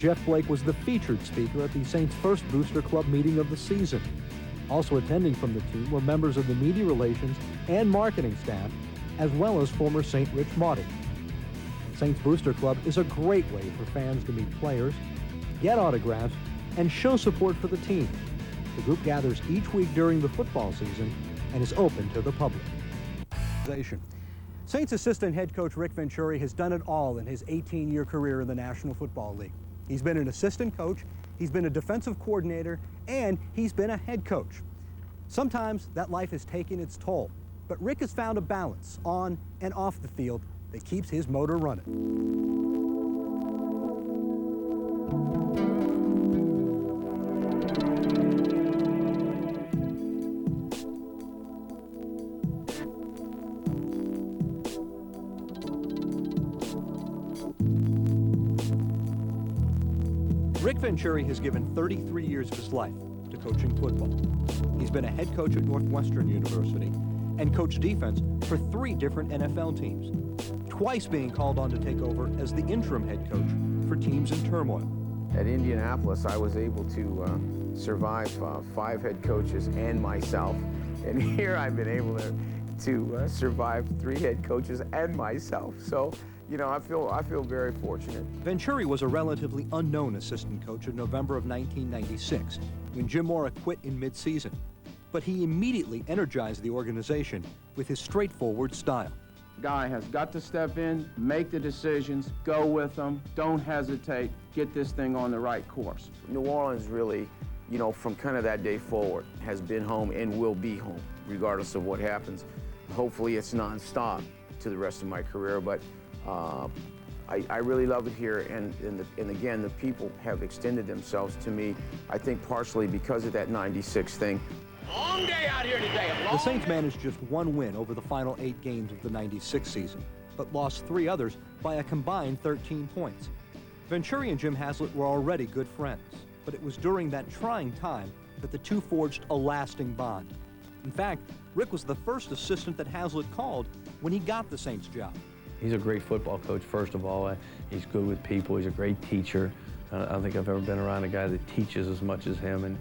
Jeff Blake was the featured speaker at the Saints' first Booster Club meeting of the season. Also attending from the team were members of the media relations and marketing staff, as well as former Saint Rich Mauti. Saints Booster Club is a great way for fans to meet players, get autographs, and show support for the team. The group gathers each week during the football season and is open to the public. Saints assistant head coach Rick Venturi has done it all in his 18-year career in the National Football League. He's been an assistant coach, he's been a defensive coordinator, and he's been a head coach. Sometimes that life has taken its toll, but Rick has found a balance on and off the field that keeps his motor running. Rick Venturi has given 33 years of his life to coaching football. He's been a head coach at Northwestern University and coached defense for 3 different NFL teams, twice being called on to take over as the interim head coach for teams in turmoil. At Indianapolis, I was able to survive 5 head coaches and myself, and here I've been able to survive 3 head coaches and myself. So, you know, I feel very fortunate. Venturi was a relatively unknown assistant coach in November of 1996 when Jim Mora quit in mid-season. But he immediately energized the organization with his straightforward style. Guy has got to step in, make the decisions, go with them, don't hesitate, get this thing on the right course. New Orleans really, you know, from kind of that day forward, has been home and will be home, regardless of what happens. Hopefully it's nonstop to the rest of my career, but I really love it here, and again, the people have extended themselves to me, I think partially because of that 96 thing. Long day out here today. The Saints managed just 1 win over the final 8 games of the 96 season, but lost 3 others by a combined 13 points. Venturi and Jim Haslett were already good friends, but it was during that trying time that the two forged a lasting bond. In fact, Rick was the first assistant that Haslett called when he got the Saints job. He's a great football coach, first of all. He's good with people. He's a great teacher. I don't think I've ever been around a guy that teaches as much as him, and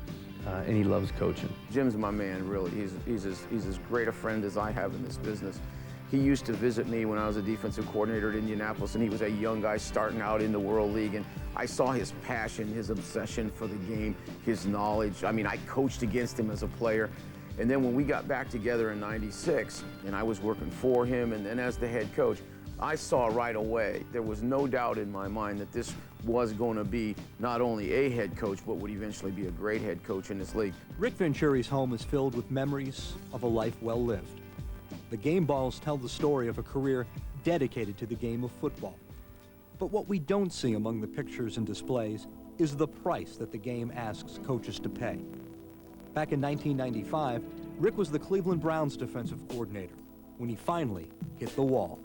he loves coaching. Jim's my man, really. He's as great a friend as I have in this business. He used to visit me when I was a defensive coordinator at Indianapolis, and he was a young guy starting out in the World League, and I saw his passion, his obsession for the game, his knowledge. I mean, I coached against him as a player. And then when we got back together in '96, and I was working for him and then as the head coach, I saw right away, there was no doubt in my mind that this was going to be not only a head coach, but would eventually be a great head coach in this league. Rick Venturi's home is filled with memories of a life well lived. The game balls tell the story of a career dedicated to the game of football. But what we don't see among the pictures and displays is the price that the game asks coaches to pay. Back in 1995, Rick was the Cleveland Browns defensive coordinator when he finally hit the wall.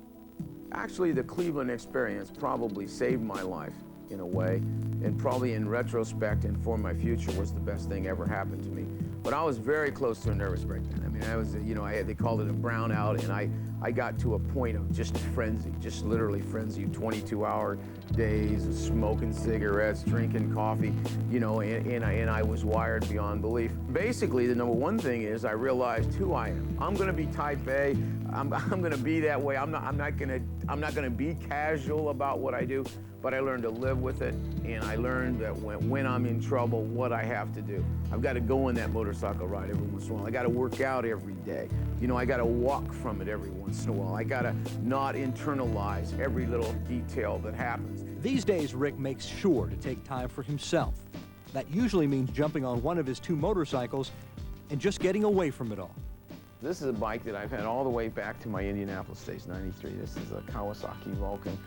Actually, the Cleveland experience probably saved my life in a way, and probably in retrospect and for my future was the best thing ever happened to me. But I was very close to a nervous breakdown. I mean, I was, you know, they called it a brownout, and I got to a point of just frenzy, just literally frenzy, 22-hour days of smoking cigarettes, drinking coffee, you know, and I was wired beyond belief. Basically, the number one thing is I realized who I am. I'm going to be type A. I'm going to be that way. I'm not going to be casual about what I do. But I learned to live with it, and I learned that when I'm in trouble, what I have to do. I've got to go on that motorcycle ride every once in a while. I got to work out every day. You know, I got to walk from it every once in a while. I got to not internalize every little detail that happens. These days, Rick makes sure to take time for himself. That usually means jumping on one of his 2 motorcycles and just getting away from it all. This is a bike that I've had all the way back to my Indianapolis days, '93. This is a Kawasaki Vulcan,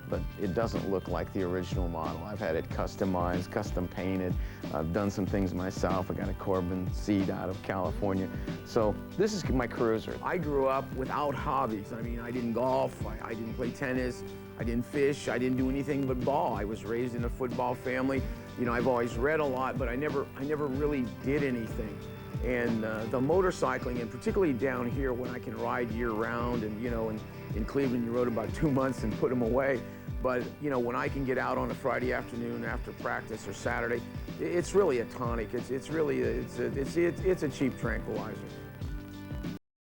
but it doesn't look like the original model. I've had it customized, custom painted. I've done some things myself. I got a Corbin seat out of California. So this is my cruiser. I grew up without hobbies. I mean, I didn't golf, I didn't play tennis, I didn't fish, I didn't do anything but ball. I was raised in a football family. You know, I've always read a lot, but I never really did anything. And the motorcycling, and particularly down here when I can ride year-round, and you know, in Cleveland you rode about 2 months and put them away. But, you know, when I can get out on a Friday afternoon after practice or Saturday, it's really a tonic. It's a cheap tranquilizer.